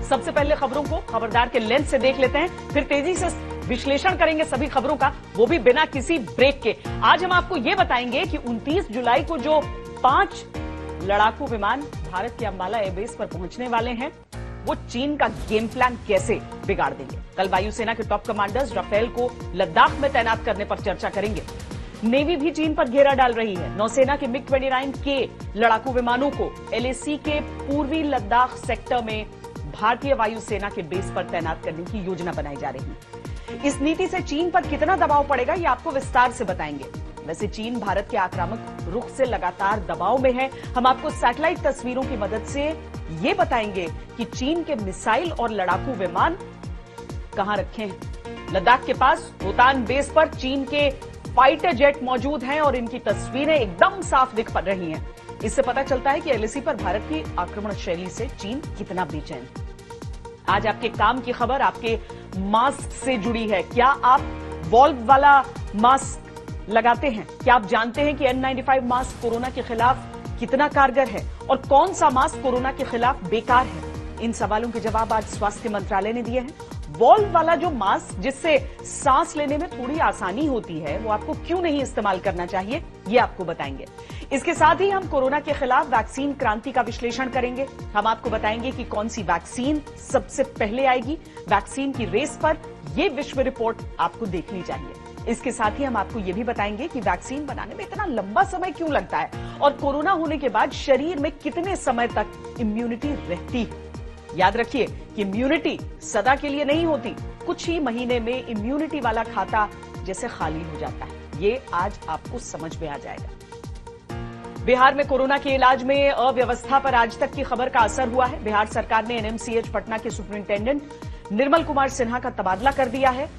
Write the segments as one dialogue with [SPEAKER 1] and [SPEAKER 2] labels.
[SPEAKER 1] सबसे पहले खबरों को खबरदार के लेंस से देख लेते हैं, फिर तेजी से विश्लेषण करेंगे सभी खबरों का, वो भी बिना किसी ब्रेक के। आज हम आपको ये बताएंगे कि 29 जुलाई को जो 5 लड़ाकू विमान भारत के अंबाला एयरबेस पर पहुंचने वाले हैं, वो चीन का गेम प्लान कैसे बिगाड़ देंगे। कल वायुसेना के टॉप कमांडर्स राफेल को लद्दाख में तैनात करने पर चर्चा करेंगे। नेवी भी चीन पर घेरा डाल रही है। नौसेना के मिग-29 के लड़ाकू विमानों को एलएसी के पूर्वी लद्दाख सेक्टर में भारतीय वायुसेना के बेस पर तैनात करने की योजना बनाई जा रही है। इस नीति से चीन पर कितना दबाव पड़ेगा, ये आपको विस्तार से बताएंगे। वैसे चीन भारत के आक्रामक रुख से लगातार दबाव में है। हम आपको सैटेलाइट तस्वीरों की मदद से ये बताएंगे कि चीन के मिसाइल और लड़ाकू विमान कहां रखे हैं। लद्दाख के पास रोहतांग बेस पर चीन के फाइटर जेट मौजूद हैं और इनकी तस्वीरें एकदम साफ दिख पड़ रही हैं। इससे पता चलता है कि एलएसी पर भारत की आक्रमण शैली से चीन कितना बेचैन। आज आपके काम की खबर आपके मास्क से जुड़ी है। क्या आप वॉल्व वाला मास्क लगाते हैं? क्या आप जानते हैं कि N95 मास्क कोरोना के खिलाफ कितना कारगर है और कौन सा मास्क कोरोना के खिलाफ बेकार है? इन सवालों के जवाब आज स्वास्थ्य मंत्रालय ने दिए हैं। वॉल्व वाला जो मास्क जिससे सांस लेने में थोड़ी आसानी होती है, वो आपको क्यों नहीं इस्तेमाल करना चाहिए, ये आपको बताएंगे। इसके साथ ही हम कोरोना के खिलाफ वैक्सीन क्रांति का विश्लेषण करेंगे। हम आपको बताएंगे कि कौन सी वैक्सीन सबसे पहले आएगी। वैक्सीन की रेस पर यह विश्व रिपोर्ट आपको देखनी चाहिए। इसके साथ ही हम आपको यह भी बताएंगे कि वैक्सीन बनाने में इतना लंबा समय क्यों लगता है और कोरोना होने के बाद शरीर में कितने समय तक इम्यूनिटी रहती है। याद रखिए कि इम्यूनिटी सदा के लिए नहीं होती, कुछ ही महीने में इम्यूनिटी वाला खाता जैसे खाली हो जाता है। ये आज आपको समझ में आ जाएगा। बिहार में कोरोना के इलाज में अव्यवस्था पर आज तक की खबर का असर हुआ है। बिहार सरकार ने एनएमसीएच पटना के सुपरिंटेंडेंट निर्मल कुमार सिन्हा का तबादला कर दिया है।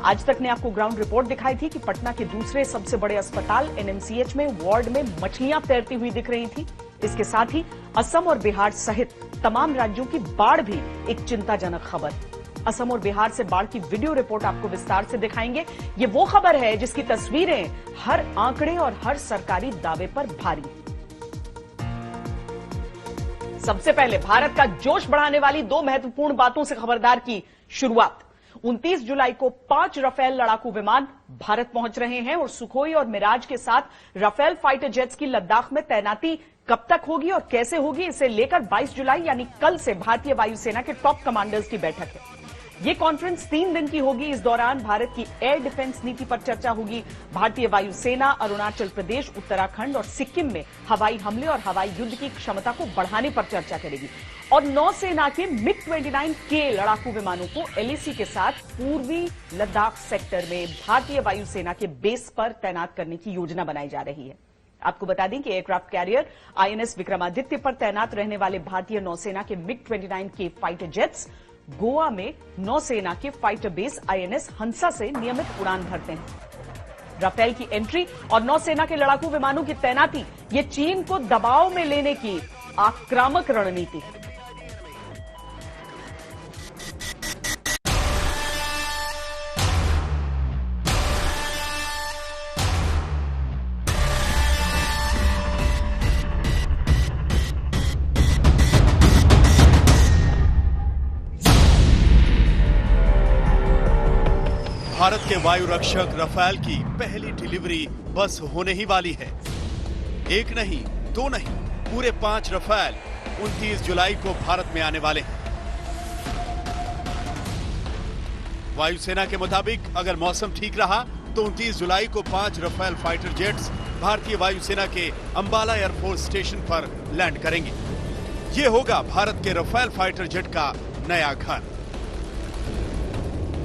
[SPEAKER 1] आज तक ने आपको ग्राउंड रिपोर्ट दिखाई थी कि पटना के दूसरे सबसे बड़े अस्पताल एनएमसीएच में वार्ड में मछलियां तैरती हुई दिख रही थी। इसके साथ ही असम और बिहार सहित तमाम राज्यों की बाढ़ भी एक चिंताजनक खबर। असम और बिहार से बाढ़ की वीडियो रिपोर्ट आपको विस्तार से दिखाएंगे। ये वो खबर है जिसकी तस्वीरें हर आंकड़े और हर सरकारी दावे पर भारी। सबसे पहले भारत का जोश बढ़ाने वाली 2 महत्वपूर्ण बातों से खबरदार की शुरुआत। 29 जुलाई को 5 राफेल लड़ाकू विमान भारत पहुंच रहे हैं और सुखोई और मिराज के साथ राफेल फाइटर जेट्स की लद्दाख में तैनाती कब तक होगी और कैसे होगी, इसे लेकर 22 जुलाई यानी कल से भारतीय वायुसेना के टॉप कमांडर्स की बैठक है। ये कॉन्फ्रेंस 3 दिन की होगी। इस दौरान भारत की एयर डिफेंस नीति पर चर्चा होगी। भारतीय वायुसेना अरुणाचल प्रदेश, उत्तराखंड और सिक्किम में हवाई हमले और हवाई युद्ध की क्षमता को बढ़ाने पर चर्चा करेगी और नौसेना के मिग-29 के लड़ाकू विमानों को एलएसी के साथ पूर्वी लद्दाख सेक्टर में भारतीय वायुसेना के बेस पर तैनात करने की योजना बनाई जा रही है। आपको बता दें कि एयरक्राफ्ट कैरियर आईएनएस विक्रमादित्य पर तैनात रहने वाले भारतीय नौसेना के मिग-29 के फाइटर जेट्स गोवा में नौसेना के फाइटर बेस आईएनएस हंसा से नियमित उड़ान भरते हैं। राफेल की एंट्री और नौसेना के लड़ाकू विमानों की तैनाती, ये चीन को दबाव में लेने की आक्रामक रणनीति है।
[SPEAKER 2] भारत के वायु रक्षक राफेल की पहली डिलीवरी बस होने ही वाली है। एक नहीं, 2 नहीं, पूरे 5 राफेल 29 जुलाई को भारत में आने वाले हैं। वायुसेना के मुताबिक अगर मौसम ठीक रहा तो 29 जुलाई को 5 राफेल फाइटर जेट्स भारतीय वायुसेना के अंबाला एयरफोर्स स्टेशन पर लैंड करेंगे। ये होगा भारत के राफेल फाइटर जेट का नया घर।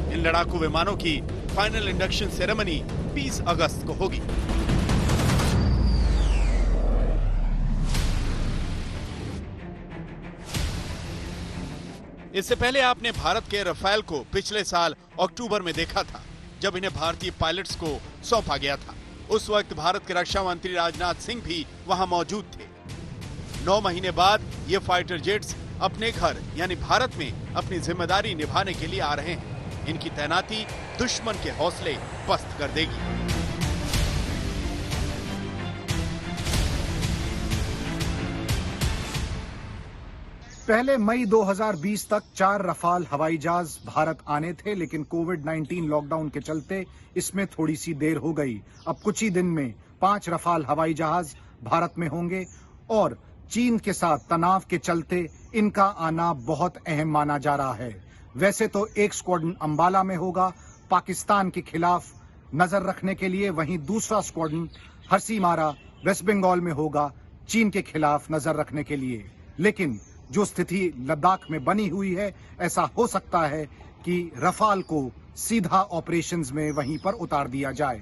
[SPEAKER 2] इन लड़ाकू विमानों की फाइनल इंडक्शन सेरेमनी 20 अगस्त को होगी। इससे पहले आपने भारत के राफेल को पिछले साल अक्टूबर में देखा था, जब इन्हें भारतीय पायलट्स को सौंपा गया था। उस वक्त भारत के रक्षा मंत्री राजनाथ सिंह भी वहां मौजूद थे। 9 महीने बाद ये फाइटर जेट्स अपने घर यानी भारत में अपनी जिम्मेदारी निभाने के लिए आ रहे हैं। इनकी तैनाती दुश्मन के हौसले पस्त कर देगी।
[SPEAKER 3] पहले मई 2020 तक 4 रफाल हवाई जहाज भारत आने थे, लेकिन कोविड-19 लॉकडाउन के चलते इसमें थोड़ी सी देर हो गई। अब कुछ ही दिन में 5 रफाल हवाई जहाज भारत में होंगे और चीन के साथ तनाव के चलते इनका आना बहुत अहम माना जा रहा है। वैसे तो एक स्क्वाड्रन अंबाला में होगा पाकिस्तान के खिलाफ नजर रखने के लिए, वहीं दूसरा स्क्वाड्रन हरसीमारा वेस्ट बंगाल में होगा चीन के खिलाफ नजर रखने के लिए। लेकिन जो स्थिति लद्दाख में बनी हुई है, ऐसा हो सकता है कि रफाल को सीधा ऑपरेशंस में वहीं पर उतार दिया जाए।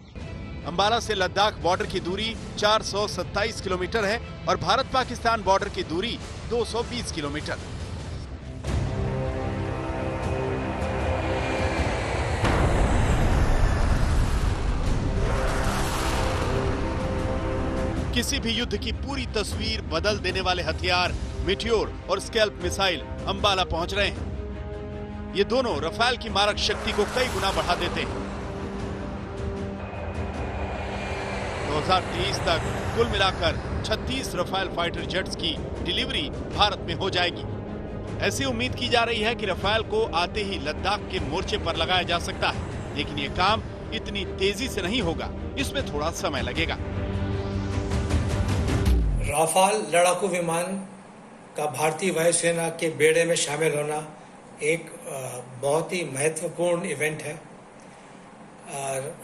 [SPEAKER 2] अंबाला से लद्दाख बॉर्डर की दूरी 427 किलोमीटर है और भारत पाकिस्तान बॉर्डर की दूरी 220 किलोमीटर। किसी भी युद्ध की पूरी तस्वीर बदल देने वाले हथियार मीटियोर और स्कैल्प मिसाइल अंबाला पहुंच रहे हैं। ये दोनों रफाल की मारक शक्ति को कई गुना बढ़ा देते हैं। 2023 तक कुल मिलाकर 36 रफाल फाइटर जेट्स की डिलीवरी भारत में हो जाएगी। ऐसी उम्मीद की जा रही है कि रफाल को आते ही लद्दाख के मोर्चे पर लगाया जा सकता है, लेकिन ये काम इतनी तेजी से नहीं होगा, इसमें थोड़ा समय लगेगा।
[SPEAKER 4] राफाल लड़ाकू विमान का भारतीय वायुसेना के बेड़े में शामिल होना एक बहुत ही महत्वपूर्ण इवेंट है।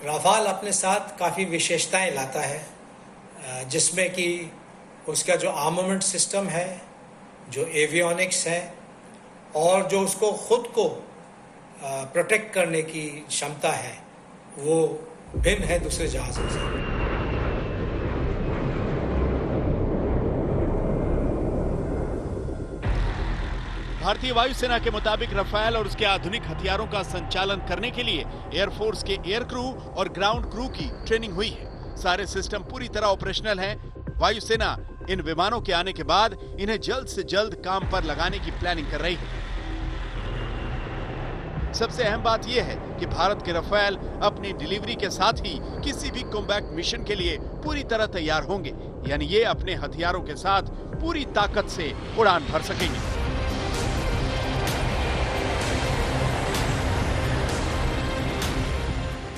[SPEAKER 4] राफाल अपने साथ काफ़ी विशेषताएं लाता है, जिसमें कि उसका जो आर्मामेंट सिस्टम है, जो एवियोनिक्स है और जो उसको खुद को प्रोटेक्ट करने की क्षमता है, वो भिन्न है दूसरे जहाज़ों से।
[SPEAKER 2] भारतीय वायुसेना के मुताबिक रफाल और उसके आधुनिक हथियारों का संचालन करने के लिए एयरफोर्स के एयर क्रू और ग्राउंड क्रू की ट्रेनिंग हुई है। सारे सिस्टम पूरी तरह ऑपरेशनल हैं। वायुसेना इन विमानों के आने के बाद इन्हें जल्द से जल्द काम पर लगाने की प्लानिंग कर रही है। सबसे अहम बात यह है कि भारत के रफाल अपनी डिलीवरी के साथ ही किसी भी कॉम्बैट मिशन के लिए पूरी तरह तैयार होंगे, यानी ये अपने हथियारों के साथ पूरी ताकत से उड़ान भर सकेंगे।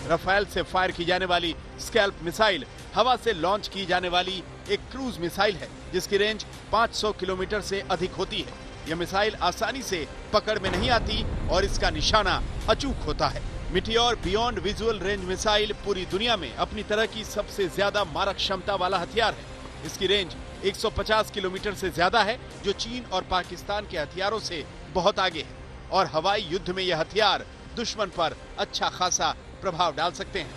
[SPEAKER 2] रफाल से फायर की जाने वाली स्कैल्प मिसाइल हवा से लॉन्च की जाने वाली एक क्रूज मिसाइल है, जिसकी रेंज 500 किलोमीटर से अधिक होती है। यह मिसाइल आसानी से पकड़ में नहीं आती और इसका निशाना अचूक होता है। Meteor beyond visual range missile पूरी दुनिया में अपनी तरह की सबसे ज्यादा मारक क्षमता वाला हथियार है। इसकी रेंज 150 किलोमीटर से ज्यादा है, जो चीन और पाकिस्तान के हथियारों से बहुत आगे है और हवाई युद्ध में यह हथियार दुश्मन पर अच्छा खासा प्रभाव डाल सकते हैं।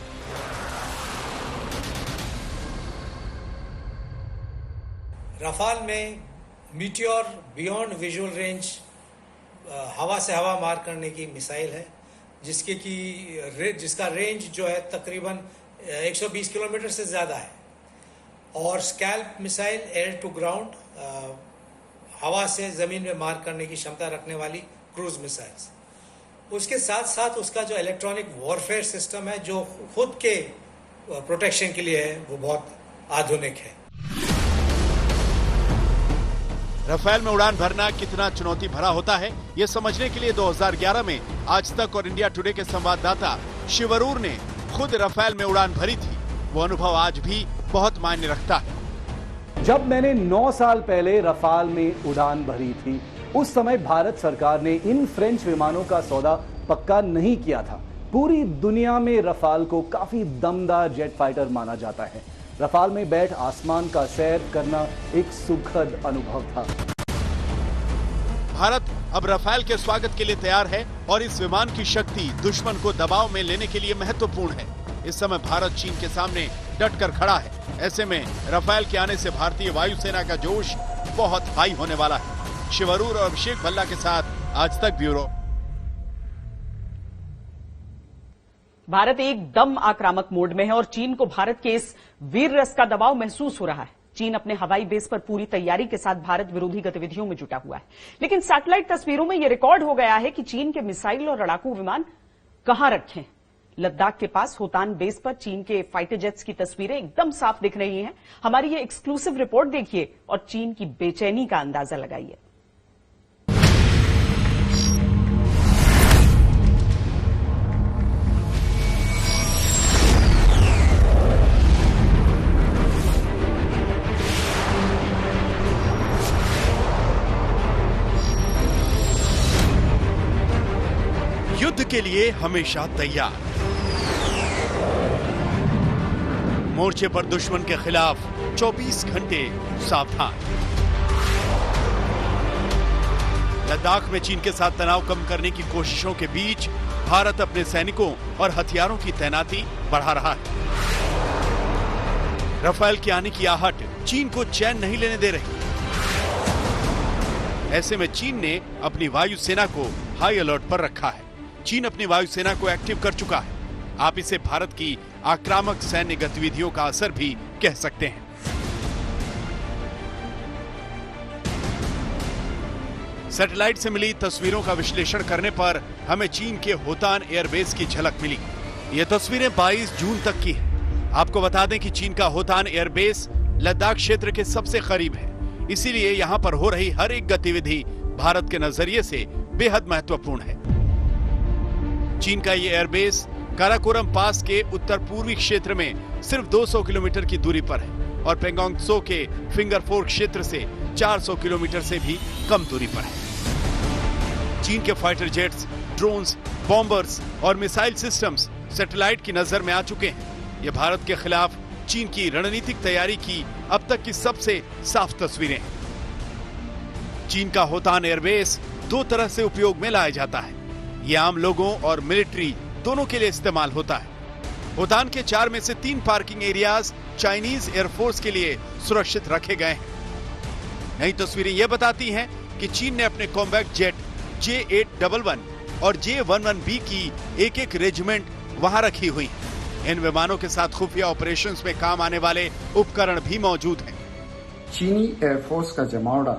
[SPEAKER 4] रफाल में मीटियोर बियॉन्ड विजुअल रेंज हवा से हवा मार करने की मिसाइल है, जिसका रेंज जो है तकरीबन 120 किलोमीटर से ज़्यादा है। और scalp missile air to ground हवा से ज़मीन में मार करने की क्षमता रखने वाली क्रूज मिसाइल्स। उसके साथ साथ उसका जो इलेक्ट्रॉनिक वॉरफेयर सिस्टम है, जो खुद के प्रोटेक्शन के लिए है, वो बहुत आधुनिक है।
[SPEAKER 2] रफाल में उड़ान भरना कितना चुनौती भरा होता है, ये समझने के लिए 2011 में आज तक और इंडिया टुडे के संवाददाता शिवरूर ने खुद रफाल में उड़ान भरी थी। वो अनुभव आज भी बहुत मायने रखता है।
[SPEAKER 5] जब मैंने 9 साल पहले रफाल में उड़ान भरी थी, उस समय भारत सरकार ने इन फ्रेंच विमानों का सौदा पक्का नहीं किया था। पूरी दुनिया में रफाल को काफी दमदार जेट फाइटर माना जाता है। रफाल में बैठ आसमान का सैर करना एक सुखद अनुभव था।
[SPEAKER 2] भारत अब रफाल के स्वागत के लिए तैयार है और इस विमान की शक्ति दुश्मन को दबाव में लेने के लिए महत्वपूर्ण है। इस समय भारत चीन के सामने डटकर खड़ा है। ऐसे में रफाल के आने से भारतीय वायुसेना का जोश बहुत हाई होने वाला है। शिवरूर और अभिषेक भल्ला के साथ आज तक ब्यूरो।
[SPEAKER 1] भारत एकदम आक्रामक मोड में है और चीन को भारत के इस वीर रस का दबाव महसूस हो रहा है। चीन अपने हवाई बेस पर पूरी तैयारी के साथ भारत विरोधी गतिविधियों में जुटा हुआ है, लेकिन सैटेलाइट तस्वीरों में यह रिकॉर्ड हो गया है कि चीन के मिसाइल और लड़ाकू विमान कहां रखे हैं। लद्दाख के पास होतान बेस पर चीन के फाइटर जेट्स की तस्वीरें एकदम साफ दिख रही हैं। हमारी ये एक्सक्लूसिव रिपोर्ट देखिए और चीन की बेचैनी का अंदाजा लगाइए।
[SPEAKER 2] युद्ध के लिए हमेशा तैयार, मोर्चे पर दुश्मन के खिलाफ 24 घंटे सावधान। लद्दाख में चीन के साथ तनाव कम करने की कोशिशों के बीच भारत अपने सैनिकों और हथियारों की तैनाती बढ़ा रहा है। राफेल के आने की आहट चीन को चैन नहीं लेने दे रही। ऐसे में चीन ने अपनी वायुसेना को हाई अलर्ट पर रखा है। चीन अपनी वायुसेना को एक्टिव कर चुका है। आप इसे भारत की आक्रामक सैन्य गतिविधियों का असर भी कह सकते हैं। सैटेलाइट से मिली तस्वीरों का विश्लेषण करने पर हमें चीन के होतान एयरबेस की झलक मिली। ये तस्वीरें 22 जून तक की हैं। आपको बता दें कि चीन का होतान एयरबेस लद्दाख क्षेत्र के सबसे करीब है, इसीलिए यहां पर हो रही हर एक गतिविधि भारत के नजरिए से बेहद महत्वपूर्ण है। चीन का ये एयरबेस काराकोरम पास के उत्तर पूर्वी क्षेत्र में सिर्फ 200 किलोमीटर की दूरी पर है और पेंगोंग त्सो के फिंगर फोर क्षेत्र से 400 किलोमीटर से भी कम दूरी पर है। चीन के फाइटर जेट्स, ड्रोन्स, बॉम्बर्स और मिसाइल सिस्टम्स सैटेलाइट की नजर में आ चुके हैं। ये भारत के खिलाफ चीन की रणनीतिक तैयारी की अब तक की सबसे साफ तस्वीरें हैं। चीन का होतान एयरबेस दो तरह से उपयोग में लाया जाता है। ये आम लोगों और मिलिट्री दोनों के लिए इस्तेमाल होता है। होतान के 4 में से 3 पार्किंग एरियाज चाइनीज एयरफोर्स के लिए सुरक्षित रखे गए हैं। नई तस्वीरें यह बताती हैं कि चीन ने अपने कॉम्बैट जेट J811 और J11B की एक रेजिमेंट वहां रखी हुई है। इन विमानों के साथ खुफिया ऑपरेशंस में काम आने वाले उपकरण भी मौजूद हैं।
[SPEAKER 6] चीनी एयरफोर्स का जमावड़ा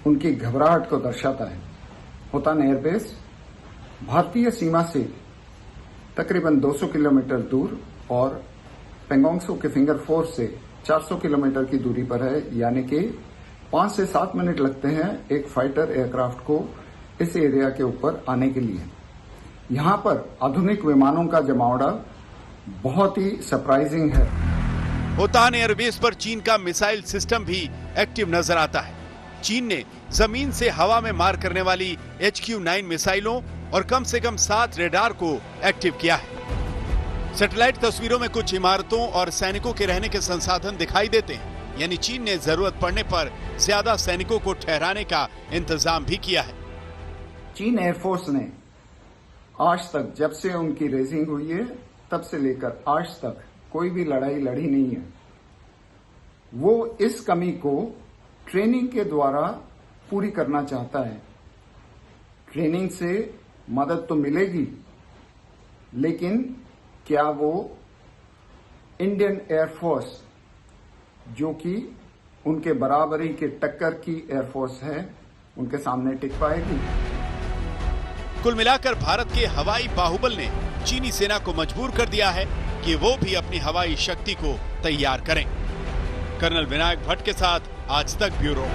[SPEAKER 6] उनकी घबराहट को दर्शाता है। होतान एयरबेस भारतीय सीमा से तकरीबन 200 किलोमीटर दूर और पेंगोंग त्सो के फिंगर फोर से 400 किलोमीटर की दूरी पर है, यानी कि 5 से 7 मिनट लगते हैं एक फाइटर एयरक्राफ्ट को इस एरिया के ऊपर आने के लिए। यहां पर आधुनिक विमानों का जमावड़ा बहुत ही सरप्राइजिंग है।
[SPEAKER 2] होतान एयरबेस पर चीन का मिसाइल सिस्टम भी एक्टिव नजर आता है। चीन ने जमीन से हवा में मार करने वाली HQ-9 मिसाइलों और कम से कम 7 रेडार को एक्टिव किया है। सैटेलाइट तस्वीरों में कुछ इमारतों और सैनिकों के रहने के संसाधन दिखाई देते हैं, यानी चीन ने जरूरत पड़ने पर ज्यादा सैनिकों को ठहराने का इंतजाम भी किया है।
[SPEAKER 6] चीन एयरफोर्स ने आज तक, जब से उनकी रेजिंग हुई है तब से लेकर आज तक कोई भी लड़ाई लड़ी नहीं है। वो इस कमी को ट्रेनिंग के द्वारा पूरी करना चाहता है। ट्रेनिंग से मदद तो मिलेगी, लेकिन क्या वो इंडियन एयरफोर्स, जो कि उनके बराबरी के टक्कर की एयरफोर्स है, उनके सामने टिक पाएगी?
[SPEAKER 2] कुल मिलाकर भारत के हवाई बाहुबल ने चीनी सेना को मजबूर कर दिया है कि वो भी अपनी हवाई शक्ति को तैयार करें। कर्नल विनायक भट्ट के साथ आज तक ब्यूरो।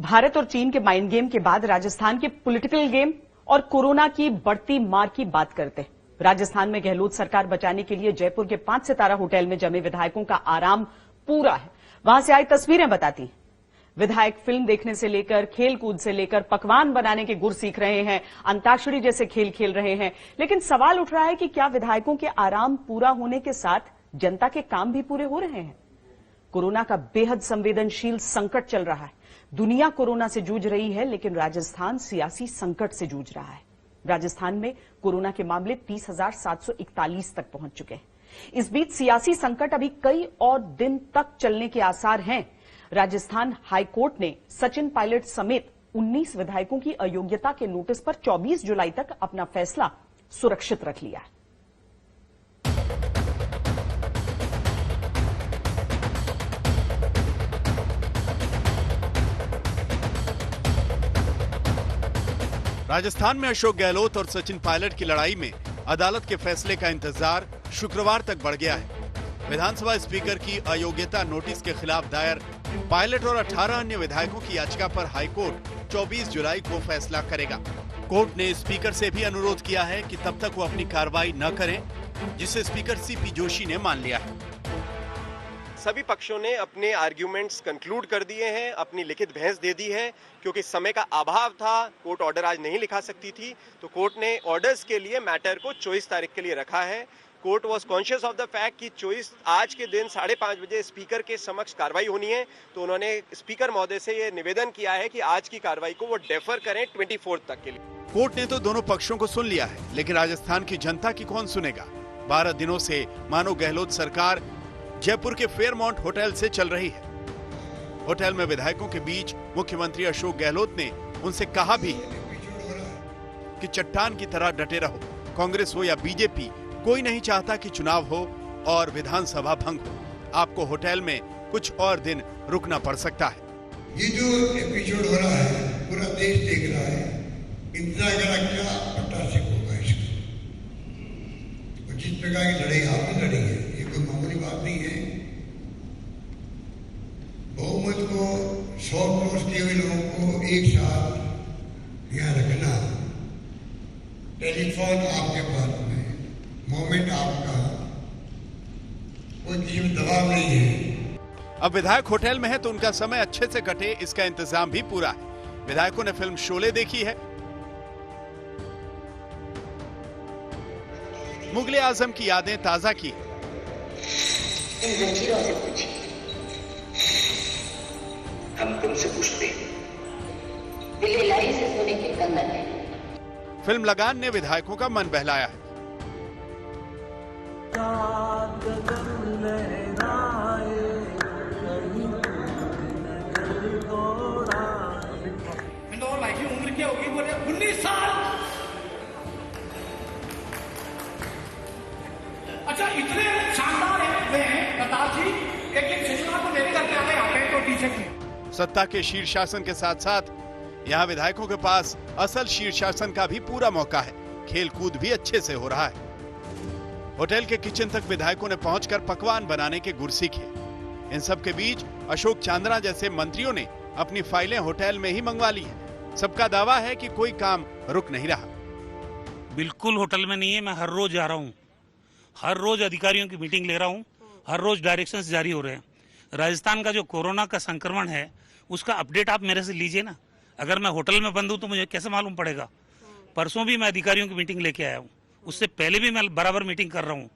[SPEAKER 1] भारत और चीन के माइंड गेम के बाद राजस्थान के पॉलिटिकल गेम और कोरोना की बढ़ती मार की बात करते हैं। राजस्थान में गहलोत सरकार बचाने के लिए जयपुर के 5 सितारा होटल में जमे विधायकों का आराम पूरा है। वहां से आई तस्वीरें बताती हैं। विधायक फिल्म देखने से लेकर खेल कूद से लेकर पकवान बनाने के गुर सीख रहे हैं, अंताक्षरी जैसे खेल खेल रहे हैं। लेकिन सवाल उठ रहा है कि क्या विधायकों के आराम पूरा होने के साथ जनता के काम भी पूरे हो रहे हैं? कोरोना का बेहद संवेदनशील संकट चल रहा है। दुनिया कोरोना से जूझ रही है, लेकिन राजस्थान सियासी संकट से जूझ रहा है। राजस्थान में कोरोना के मामले 30,741 तक पहुंच चुके हैं। इस बीच सियासी संकट अभी कई और दिन तक चलने के आसार हैं। राजस्थान हाईकोर्ट ने सचिन पायलट समेत 19 विधायकों की अयोग्यता के नोटिस पर 24 जुलाई तक अपना फैसला सुरक्षित रख लिया है।
[SPEAKER 2] राजस्थान में अशोक गहलोत और सचिन पायलट की लड़ाई में अदालत के फैसले का इंतजार शुक्रवार तक बढ़ गया है। विधानसभा स्पीकर की अयोग्यता नोटिस के खिलाफ दायर पायलट और 18 अन्य विधायकों की याचिका पर हाईकोर्ट 24 जुलाई को फैसला करेगा। कोर्ट ने स्पीकर से भी अनुरोध किया है कि तब तक वो अपनी कार्रवाई न करें, जिसे स्पीकर सीपी जोशी ने मान लिया है।
[SPEAKER 7] सभी पक्षों ने अपने आर्ग्यूमेंट्स कंक्लूड कर दिए हैं, अपनी लिखित बहस दे दी है। क्योंकि समय का अभाव था, कोर्ट ऑर्डर आज नहीं लिखा सकती थी, तो कोर्ट ने ऑर्डर्स के लिए मैटर को 24 तारीख के लिए रखा है। Court was conscious of the fact कि 24 आज के दिन 5:30 बजे स्पीकर के समक्ष कार्रवाई होनी है, तो उन्होंने स्पीकर महोदय से ये निवेदन किया है कि आज की कार्रवाई को वो डेफर करें 24 तक के लिए।
[SPEAKER 2] कोर्ट ने तो दोनों पक्षों को सुन लिया है, लेकिन राजस्थान की जनता की कौन सुनेगा? 12 दिनों से मानो गहलोत सरकार जयपुर के फेयरमाउंट होटल से चल रही है। होटल में विधायकों के बीच मुख्यमंत्री अशोक गहलोत ने उनसे कहा भी है कि चट्टान की तरह डटे रहो। कांग्रेस हो या बीजेपी, कोई नहीं चाहता कि चुनाव हो और विधानसभा भंग हो। आपको होटल में कुछ और दिन रुकना पड़ सकता है।
[SPEAKER 8] ये जो एपिसोड हो रहा है पूरा देश देख रहा है, इतना बड़ा क्या पट्टासिक होगा इसका। जिस प्रकार की लड़ाई आपने लड़ी है, ये कोई मामूली बात नहीं है। बहुमत को 100 क्रॉस किए हुए लोगों को एक साथ यहाँ रखना, टेलीफोन आपके पास में, मोमेंट आपका, कोई किसी में दबाव नहीं है।
[SPEAKER 2] अब विधायक होटल में है तो उनका समय अच्छे से कटे, इसका इंतजाम भी पूरा है। विधायकों ने फिल्म शोले देखी है, मुगले आजम की यादें ताजा की।
[SPEAKER 9] इन जंजीरों से पूछिए, हम तुमसे पूछते हैं, दिल इलाही से सोने के कंगन है।
[SPEAKER 2] फिल्म लगान ने विधायकों का मन बहलाया है।
[SPEAKER 4] उम्र क्या होगी? बोले 19 साल। अच्छा, इतने शानदार हैं प्रताप जी, लेकिन शनिवार को मेरे घर पे आ गए, यहाँ पे तो टी-शर्ट में।
[SPEAKER 2] सत्ता के शीर्षासन के साथ साथ यहाँ विधायकों के पास असल शीर्षासन का भी पूरा मौका है। खेल कूद भी अच्छे से हो रहा है। होटल के किचन तक विधायकों ने पहुंचकर पकवान बनाने के गुर सीखे। इन सब के बीच अशोक चांद्रा जैसे मंत्रियों ने अपनी फाइलें होटल में ही मंगवा ली हैं। सबका दावा है कि कोई काम रुक नहीं रहा।
[SPEAKER 10] बिल्कुल होटल में नहीं है, मैं हर रोज जा रहा हूँ, हर रोज अधिकारियों की मीटिंग ले रहा हूँ, हर रोज डायरेक्शंस जारी हो रहे हैं। राजस्थान का जो कोरोना का संक्रमण है उसका अपडेट आप मेरे से लीजिए ना। अगर मैं होटल में बंद हूँ तो मुझे कैसे मालूम पड़ेगा? परसों भी मैं अधिकारियों की मीटिंग लेके आया हूँ, उससे पहले भी मैं बराबर मीटिंग कर रहा हूँ।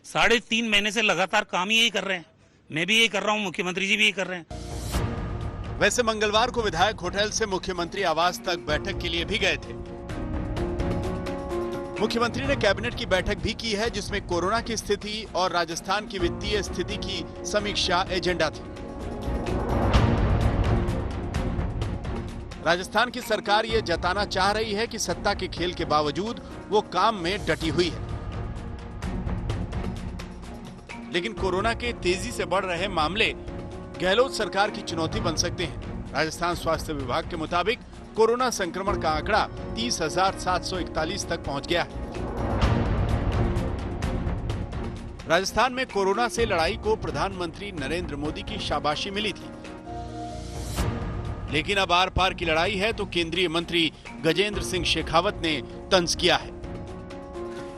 [SPEAKER 10] 3.5 महीने से लगातार काम ही यही कर रहे हैं, मैं भी यही कर रहा हूँ, मुख्यमंत्री जी भी यही कर रहे हैं।
[SPEAKER 2] वैसे मंगलवार को विधायक होटल से मुख्यमंत्री आवास तक बैठक के लिए भी गए थे। मुख्यमंत्री ने कैबिनेट की बैठक भी की है, जिसमें कोरोना की स्थिति और राजस्थान की वित्तीय स्थिति की समीक्षा एजेंडा थी। राजस्थान की सरकार ये जताना चाह रही है कि सत्ता के खेल के बावजूद वो काम में डटी हुई है। लेकिन कोरोना के तेजी से बढ़ रहे मामले गहलोत सरकार की चुनौती बन सकते हैं। राजस्थान स्वास्थ्य विभाग के मुताबिक कोरोना संक्रमण का आंकड़ा 30,741 तक पहुंच गया है। राजस्थान में कोरोना से लड़ाई को प्रधानमंत्री नरेंद्र मोदी की शाबाशी मिली थी, लेकिन अब आर पार की लड़ाई है तो केंद्रीय मंत्री गजेंद्र सिंह शेखावत ने तंज किया है।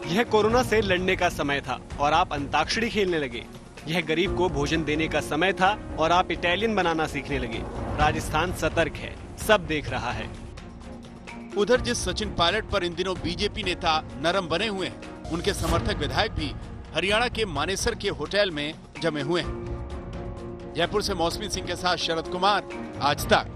[SPEAKER 11] यह कोरोना से लड़ने का समय था और आप अंताक्षरी खेलने लगे। यह गरीब को भोजन देने का समय था और आप इटालियन बनाना सीखने लगे। राजस्थान सतर्क है, सब देख रहा है।
[SPEAKER 2] उधर जिस सचिन पायलट पर इन दिनों बीजेपी नेता नरम बने हुए हैं, उनके समर्थक विधायक भी हरियाणा के मानेसर के होटल में जमे हुए हैं। जयपुर से मौसमी सिंह के साथ शरद कुमार, आज तक।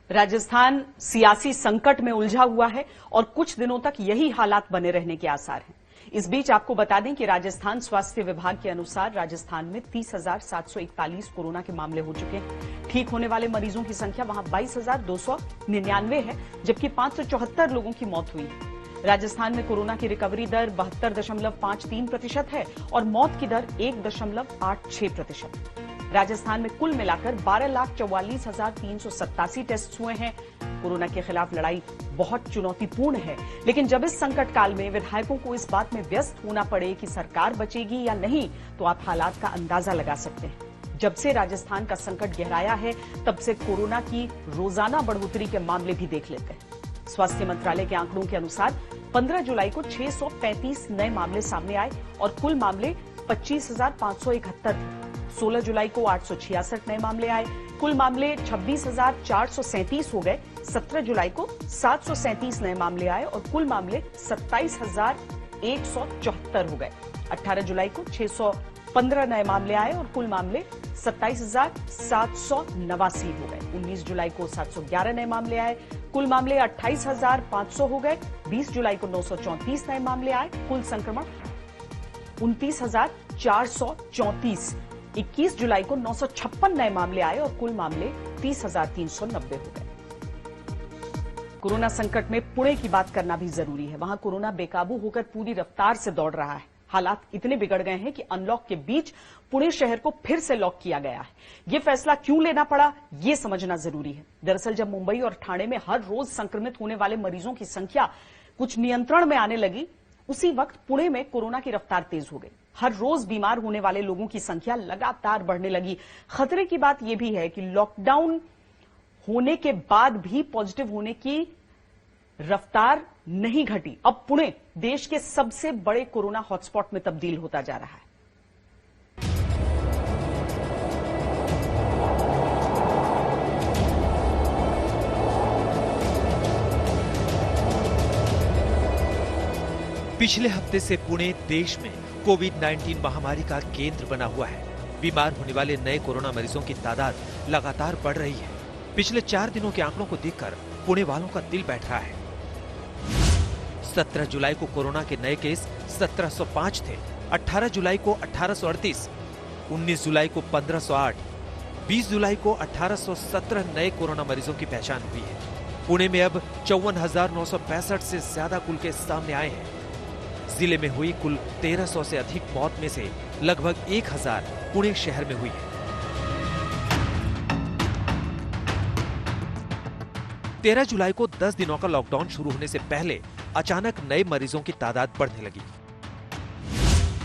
[SPEAKER 1] राजस्थान सियासी संकट में उलझा हुआ है और कुछ दिनों तक यही हालात बने रहने के आसार हैं। इस बीच आपको बता दें कि राजस्थान स्वास्थ्य विभाग के अनुसार राजस्थान में 30,741 कोरोना के मामले हो चुके हैं। ठीक होने वाले मरीजों की संख्या वहां 22,299 है, जबकि 574 लोगों की मौत हुई है। राजस्थान में कोरोना की रिकवरी दर 72.53% है और मौत की दर 1.86% है। राजस्थान में कुल मिलाकर 12,44,387 टेस्ट हुए हैं। कोरोना के खिलाफ लड़ाई बहुत चुनौतीपूर्ण है, लेकिन जब इस संकट काल में विधायकों को इस बात में व्यस्त होना पड़े कि सरकार बचेगी या नहीं, तो आप हालात का अंदाजा लगा सकते हैं। जब से राजस्थान का संकट गहराया है, तब से कोरोना की रोजाना बढ़ोतरी के मामले भी देख लेते हैं। स्वास्थ्य मंत्रालय के आंकड़ों के अनुसार 15 जुलाई को 635 नए मामले सामने आए और कुल मामले 25,571 थे। 16 जुलाई को 866 नए मामले आए, कुल मामले 26,437 हो गए। 17 जुलाई को 737 नए मामले आए और कुल मामले 27,174 हो गए। 18 जुलाई को 615 नए मामले आए और कुल मामले 27,789 हो गए। 19 जुलाई को 711 नए मामले आए, कुल मामले 28,500 हो गए। 20 जुलाई को 934 नए मामले आए, कुल संक्रमण 29,434। 21 जुलाई को 956 नए मामले आए और कुल मामले 30,390 हो गए। कोरोना संकट में पुणे की बात करना भी जरूरी है। वहां कोरोना बेकाबू होकर पूरी रफ्तार से दौड़ रहा है। हालात इतने बिगड़ गए हैं कि अनलॉक के बीच पुणे शहर को फिर से लॉक किया गया है। यह फैसला क्यों लेना पड़ा, यह समझना जरूरी है। दरअसल जब मुंबई और ठाणे में हर रोज संक्रमित होने वाले मरीजों की संख्या कुछ नियंत्रण में आने लगी, उसी वक्त पुणे में कोरोना की रफ्तार तेज हो गई। हर रोज बीमार होने वाले लोगों की संख्या लगातार बढ़ने लगी। खतरे की बात यह भी है कि लॉकडाउन होने के बाद भी पॉजिटिव होने की रफ्तार नहीं घटी। अब पुणे देश के सबसे बड़े कोरोना हॉटस्पॉट में तब्दील होता जा रहा है।
[SPEAKER 12] पिछले हफ्ते से पुणे देश में कोविड-19 महामारी का केंद्र बना हुआ है। बीमार होने वाले नए कोरोना मरीजों की तादाद लगातार बढ़ रही है। पिछले 4 दिनों के आंकड़ों को देखकर पुणे वालों का दिल बैठ रहा है। 17 जुलाई को कोरोना के नए केस 1705 थे, 18 जुलाई को 1838, 19 जुलाई को 1508, 20 जुलाई को 1817 नए कोरोना मरीजों की पहचान हुई है। पुणे में अब 54,965 से ज्यादा कुल केस सामने आए हैं। जिले में हुई कुल 1,300 से अधिक मौत में से लगभग 1,000 पुणे शहर में हुई है। 13 जुलाई को 10 दिनों का लॉकडाउन शुरू होने से पहले अचानक नए मरीजों की तादाद बढ़ने लगी।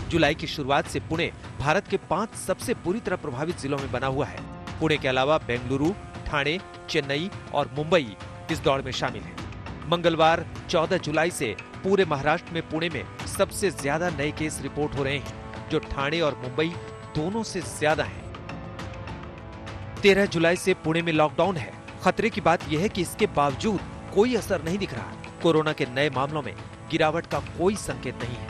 [SPEAKER 12] जुलाई की शुरुआत से पुणे भारत के 5 सबसे बुरी तरह प्रभावित जिलों में बना हुआ है। पुणे के अलावा बेंगलुरु, ठाणे, चेन्नई और मुंबई इस दौड़ में शामिल हैं। मंगलवार 14 जुलाई से पूरे महाराष्ट्र में पुणे में सबसे ज्यादा नए केस रिपोर्ट हो रहे हैं, जो ठाणे और मुंबई दोनों से ज्यादा हैं। 13 जुलाई से पुणे में लॉकडाउन है। खतरे की बात यह है कि इसके बावजूद कोई असर नहीं दिख रहा। कोरोना के नए मामलों में गिरावट का कोई संकेत नहीं है।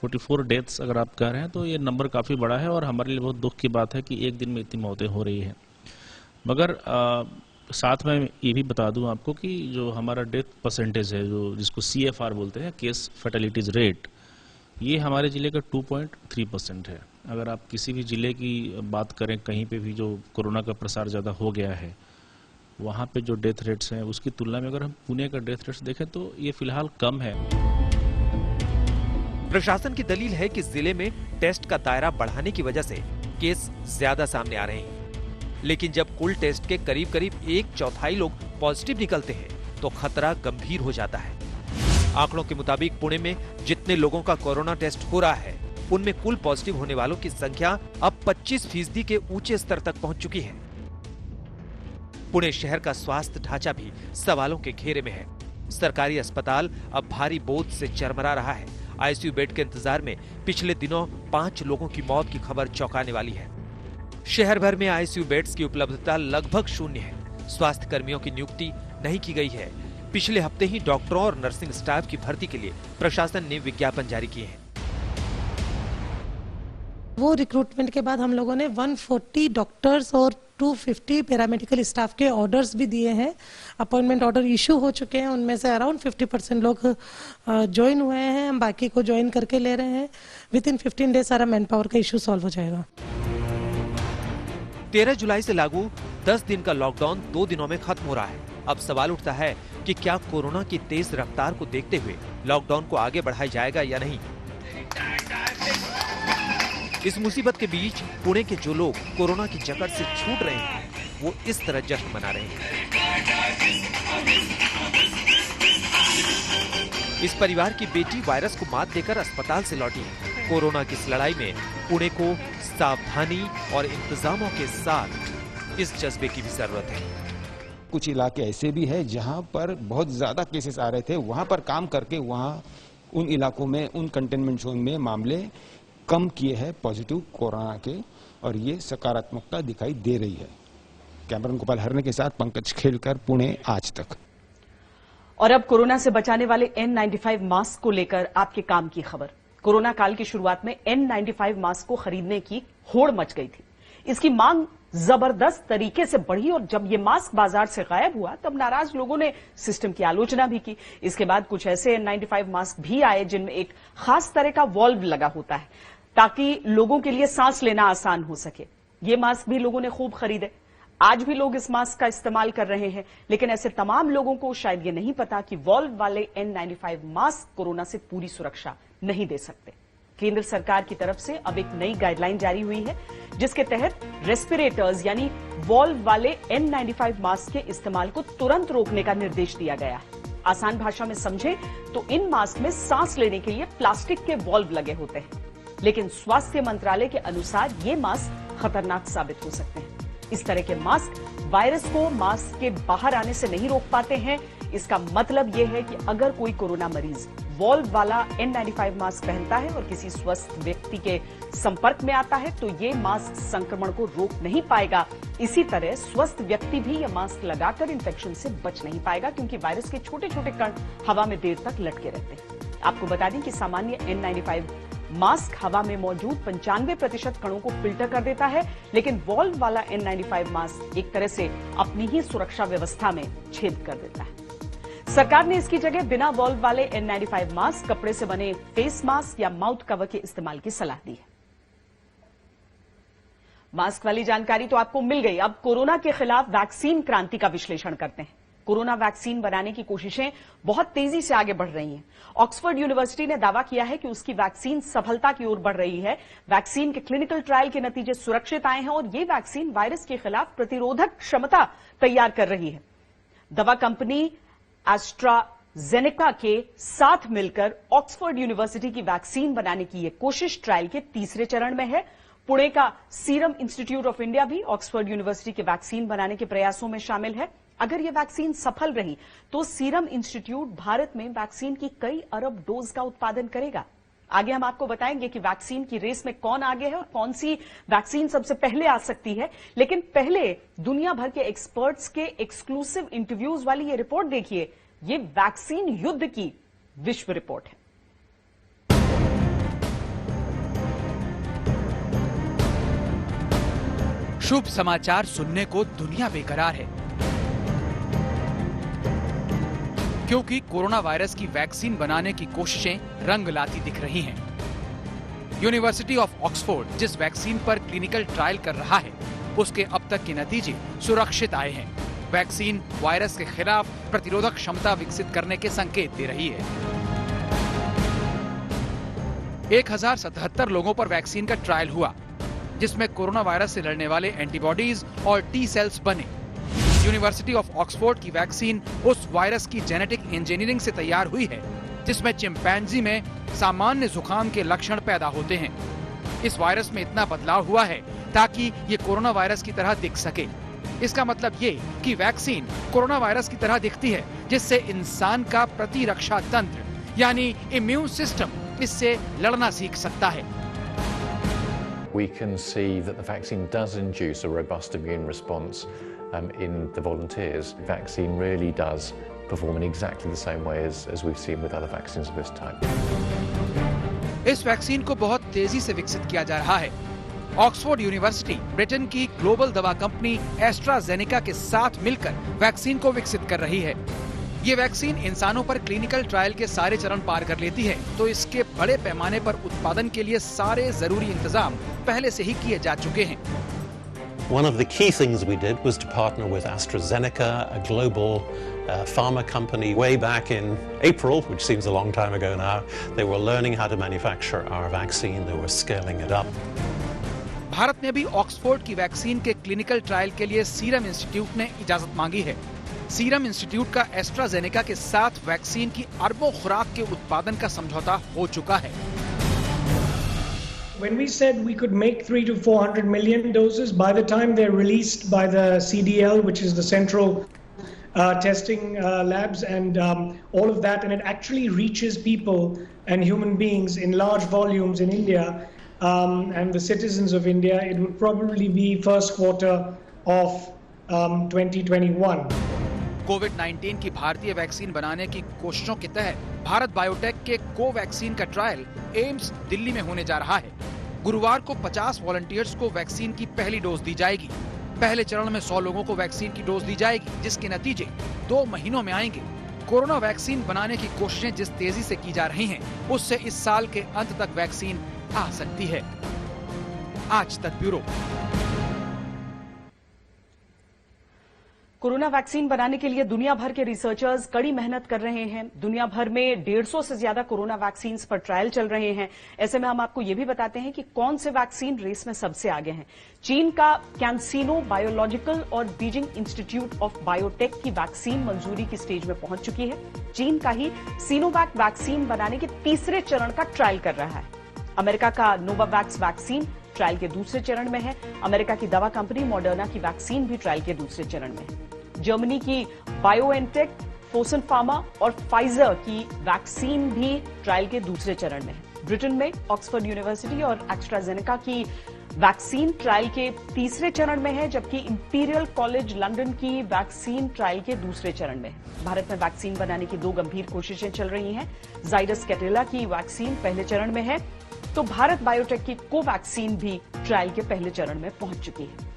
[SPEAKER 13] 44 डेथ्स अगर आप कह रहे हैं तो ये नंबर काफी बड़ा है और हमारे लिए बहुत दुख की बात है कि एक दिन में इतनी मौतें हो रही है। मगर साथ में ये भी बता दूं आपको कि जो हमारा डेथ परसेंटेज है, जो जिसको CFR बोलते हैं, केस फैटेलिटीज रेट, ये हमारे जिले का 2.3% है। अगर आप किसी भी जिले की बात करें, कहीं पे भी जो कोरोना का प्रसार ज़्यादा हो गया है, वहाँ पे जो डेथ रेट्स हैं उसकी तुलना में अगर हम पुणे का डेथ रेट्स देखें तो ये फिलहाल कम है।
[SPEAKER 12] प्रशासन की दलील है कि जिले में टेस्ट का दायरा बढ़ाने की वजह से केस ज्यादा सामने आ रहे हैं। लेकिन जब कुल टेस्ट के करीब करीब 1/4 लोग पॉजिटिव निकलते हैं तो खतरा गंभीर हो जाता है। आंकड़ों के मुताबिक पुणे में जितने लोगों का कोरोना टेस्ट हो रहा है, उनमें कुल पॉजिटिव होने वालों की संख्या अब 25% के ऊंचे स्तर तक पहुंच चुकी है। पुणे शहर का स्वास्थ्य ढांचा भी सवालों के घेरे में है। सरकारी अस्पताल अब भारी बोझ से चरमरा रहा है। आईसीयू बेड के इंतजार में पिछले दिनों 5 लोगों की मौत की खबर चौंकाने वाली है। शहर भर में आईसीयू बेड्स की उपलब्धता लगभग शून्य है। स्वास्थ्य कर्मियों की नियुक्ति नहीं की गई है। पिछले हफ्ते ही डॉक्टरों और नर्सिंग स्टाफ की भर्ती के लिए प्रशासन ने विज्ञापन जारी किए हैं।
[SPEAKER 14] वो रिक्रूटमेंट के बाद हम लोगों ने 140 डॉक्टर्स और 250 पैरामेडिकल स्टाफ के ऑर्डर्स भी दिए हैं। अपॉइंटमेंट ऑर्डर इशू हो चुके हैं, उनमें से अराउंड 50% लोग ज्वाइन हुए हैं। हम बाकी को ज्वाइन करके ले रहे हैं। विद इन 15 डेज सारा मैन पावर का इशू सॉल्व हो जाएगा।
[SPEAKER 12] 13 जुलाई से लागू 10 दिन का लॉकडाउन 2 दिनों में खत्म हो रहा है। अब सवाल उठता है कि क्या कोरोना की तेज रफ्तार को देखते हुए लॉकडाउन को आगे बढ़ाया जाएगा या नहीं। इस मुसीबत के बीच पुणे के जो लोग कोरोना की जकड़ से छूट रहे हैं, वो इस तरह जश्न मना रहे हैं। इस परिवार की बेटी वायरस को मात देकर अस्पताल से लौटी है। कोरोना की इस लड़ाई में पुणे को सावधानी और इंतजामों के साथ इस जज्बे की भी जरूरत है।
[SPEAKER 15] कुछ इलाके ऐसे भी है जहां पर बहुत ज्यादा केसेस आ रहे थे, वहां पर काम करके वहां उन इलाकों में, उन कंटेनमेंट जोन में मामले कम किए हैं पॉजिटिव कोरोना के, और ये सकारात्मकता दिखाई दे रही है। कैमरामैन गोपाल हरने के साथ पंकज खेलकर, पुणे, आज तक।
[SPEAKER 1] और अब कोरोना से बचाने वाले N95 मास्क को लेकर आपके काम की खबर। कोरोना काल की शुरुआत में N95 मास्क को खरीदने की होड़ मच गई थी। इसकी मांग जबरदस्त तरीके से बढ़ी और जब ये मास्क बाजार से गायब हुआ तब नाराज लोगों ने सिस्टम की आलोचना भी की। इसके बाद कुछ ऐसे N95 मास्क भी आए जिनमें एक खास तरह का वॉल्व लगा होता है ताकि लोगों के लिए सांस लेना आसान हो सके। ये मास्क भी लोगों ने खूब खरीदे। आज भी लोग इस मास्क का इस्तेमाल कर रहे हैं, लेकिन ऐसे तमाम लोगों को शायद ये नहीं पता कि वॉल्व वाले N95 मास्क कोरोना से पूरी सुरक्षा नहीं दे सकते। केंद्र सरकार की तरफ से अब एक नई गाइडलाइन जारी हुई है जिसके तहत रेस्पिरेटर्स यानी वॉल्व वाले N95 मास्क के इस्तेमाल को तुरंत रोकने का निर्देश दिया गया है। आसान भाषा में समझें तो इन मास्क में सांस लेने के लिए प्लास्टिक के वॉल्व लगे होते हैं, लेकिन स्वास्थ्य मंत्रालय के अनुसार ये मास्क खतरनाक साबित हो सकते हैं। इस तरह के मास्क वायरस को मास्क के बाहर आने से नहीं रोक पाते हैं। इसका मतलब यह है कि अगर कोई कोरोना मरीज वॉल्व वाला N95 मास्क पहनता है और किसी स्वस्थ व्यक्ति के संपर्क में आता है तो ये मास्क संक्रमण को रोक नहीं पाएगा। इसी तरह स्वस्थ व्यक्ति भी यह मास्क लगाकर इंफेक्शन से बच नहीं पाएगा क्योंकि वायरस के छोटे छोटे कण हवा में देर तक लटके रहते हैं। आपको बता दें कि सामान्य N95 मास्क हवा में मौजूद 95% कणों को फिल्टर कर देता है, लेकिन वॉल्व वाला N95 मास्क एक तरह से अपनी ही सुरक्षा व्यवस्था में छेद कर देता है। सरकार ने इसकी जगह बिना वॉल्व वाले N95 मास्क, कपड़े से बने फेस मास्क या माउथ कवर के इस्तेमाल की सलाह दी है। मास्क वाली जानकारी तो आपको मिल गई। अब कोरोना के खिलाफ वैक्सीन क्रांति का विश्लेषण करते हैं। कोरोना वैक्सीन बनाने की कोशिशें बहुत तेजी से आगे बढ़ रही हैं। ऑक्सफोर्ड यूनिवर्सिटी ने दावा किया है कि उसकी वैक्सीन सफलता की ओर बढ़ रही है। वैक्सीन के क्लिनिकल ट्रायल के नतीजे सुरक्षित आए हैं और ये वैक्सीन वायरस के खिलाफ प्रतिरोधक क्षमता तैयार कर रही है। दवा कंपनी एस्ट्राजेनेका के साथ मिलकर ऑक्सफोर्ड यूनिवर्सिटी की वैक्सीन बनाने की यह कोशिश ट्रायल के तीसरे चरण में है। पुणे का सीरम इंस्टीट्यूट ऑफ इंडिया भी ऑक्सफोर्ड यूनिवर्सिटी के वैक्सीन बनाने के प्रयासों में शामिल है। अगर यह वैक्सीन सफल रही तो सीरम इंस्टीट्यूट भारत में वैक्सीन की कई अरब डोज का उत्पादन करेगा। आगे हम आपको बताएंगे कि वैक्सीन की रेस में कौन आगे है और कौन सी वैक्सीन सबसे पहले आ सकती है। लेकिन पहले दुनिया भर के एक्सपर्ट्स के एक्सक्लूसिव इंटरव्यूज वाली ये रिपोर्ट देखिए। ये वैक्सीन युद्ध की विश्व रिपोर्ट है।
[SPEAKER 16] शुभ समाचार सुनने को दुनिया बेकरार है क्योंकि कोरोना वायरस की वैक्सीन बनाने की कोशिशें रंग लाती दिख रही हैं। यूनिवर्सिटी ऑफ ऑक्सफोर्ड जिस वैक्सीन पर क्लिनिकल ट्रायल कर रहा है उसके अब तक के नतीजे सुरक्षित आए हैं। वैक्सीन वायरस के खिलाफ प्रतिरोधक क्षमता विकसित करने के संकेत दे रही है। 1077 लोगों पर वैक्सीन का ट्रायल हुआ जिसमें कोरोना वायरस से लड़ने वाले एंटीबॉडीज और टी सेल्स बने। यूनिवर्सिटी ऑफ ऑक्सफोर्ड की वैक्सीन उस वायरस की जेनेटिक इंजीनियरिंग से तैयार हुई है जिसमें चिंपैंजी में सामान्य जुकाम के लक्षण पैदा होते हैं। इस वायरस में इतना बदलाव हुआ है ताकि ये कोरोना वायरस की तरह दिख सके। इसका मतलब ये कि वैक्सीन कोरोना वायरस की तरह दिखती है जिससे इंसान का प्रतिरक्षा तंत्र यानी इम्यून सिस्टम इससे लड़ना सीख सकता है।
[SPEAKER 17] We can see that the vaccine does induce a robust immune response in the volunteers. The vaccine really does perform in exactly the same way as we've seen with other vaccines of this type.
[SPEAKER 16] इस vaccine को बहुत तेजी से विकसित किया जा रहा है। ऑक्सफोर्ड यूनिवर्सिटी ब्रिटेन की ग्लोबल दवा कंपनी एस्ट्राजेनेका के साथ मिलकर वैक्सीन को विकसित कर रही है। ये वैक्सीन इंसानों पर क्लिनिकल ट्रायल के सारे चरण पार कर लेती है तो इसके बड़े पैमाने पर उत्पादन के लिए सारे जरूरी इंतजाम पहले से ही किए जा चुके हैं।
[SPEAKER 18] One of the key things we did was to partner with AstraZeneca, a global pharma company. Way back in April, which seems a long time ago now, they were learning how to manufacture our vaccine. They were scaling it up.
[SPEAKER 16] Bharat ने भी Oxford की vaccine के clinical trial के लिए serum institute ने इजाजत मांगी है। सीरम इंस्टीट्यूट का एस्ट्राजेनेका के साथ वैक्सीन की अरबों खुराक के उत्पादन का समझौता हो चुका है।
[SPEAKER 19] When we said we could make 300 to 400 million doses by the time they're released by the CDL, which is the central testing labs and all of that, and it actually reaches people and human beings in large volumes in India, and the citizens of India, it would probably be first quarter of 2021.
[SPEAKER 16] कोविड-19 की भारतीय vaccine बनाने की कोशिशों के तहत Bharat biotech के Covaxin का trial AIIMS Delhi में होने जा रहा है। गुरुवार को 50 वॉलंटियर्स को वैक्सीन की पहली डोज दी जाएगी। पहले चरण में 100 लोगों को वैक्सीन की डोज दी जाएगी, जिसके नतीजे 2 महीनों में आएंगे। कोरोना वैक्सीन बनाने की कोशिशें जिस तेजी से की जा रही हैं, उससे इस साल के अंत तक वैक्सीन आ सकती है। आज तक ब्यूरो।
[SPEAKER 1] कोरोना वैक्सीन बनाने के लिए दुनिया भर के रिसर्चर्स कड़ी मेहनत कर रहे हैं। दुनिया भर में 150 से ज्यादा कोरोना वैक्सीन पर ट्रायल चल रहे हैं। ऐसे में हम आपको ये भी बताते हैं कि कौन से वैक्सीन रेस में सबसे आगे हैं। चीन का कैंसिनो बायोलॉजिकल और बीजिंग इंस्टीट्यूट ऑफ बायोटेक की वैक्सीन मंजूरी की स्टेज में पहुंच चुकी है। चीन का ही सिनोवैक वैक्सीन बनाने के तीसरे चरण का ट्रायल कर रहा है। अमेरिका का नोवावैक्स वैक्सीन ट्रायल के दूसरे चरण में है। अमेरिका की दवा कंपनी मॉडर्ना की वैक्सीन भी ट्रायल के दूसरे चरण में है। जर्मनी की बायोएनटेक, फोसन फार्मा और फाइजर की वैक्सीन भी ट्रायल के दूसरे चरण में है। ब्रिटेन में ऑक्सफोर्ड यूनिवर्सिटी और एस्ट्राजेनेका की वैक्सीन ट्रायल के तीसरे चरण में है, जबकि इंपीरियल कॉलेज लंदन की वैक्सीन ट्रायल के दूसरे चरण में है। भारत में वैक्सीन बनाने की 2 गंभीर कोशिशें चल रही हैं। जाइडस कैडिला की वैक्सीन पहले चरण में है, तो भारत बायोटेक की कोवैक्सीन भी ट्रायल के पहले चरण में पहुंच चुकी है।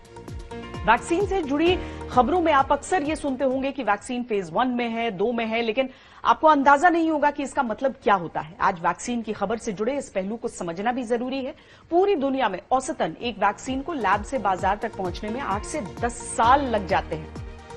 [SPEAKER 1] वैक्सीन से जुड़ी खबरों में आप अक्सर ये सुनते होंगे कि वैक्सीन फेज 1 में है, 2 में है, लेकिन आपको अंदाजा नहीं होगा कि इसका मतलब क्या होता है। आज वैक्सीन की खबर से जुड़े इस पहलू को समझना भी जरूरी है। पूरी दुनिया में औसतन एक वैक्सीन को लैब से बाजार तक पहुंचने में 8 से 10 साल लग जाते हैं,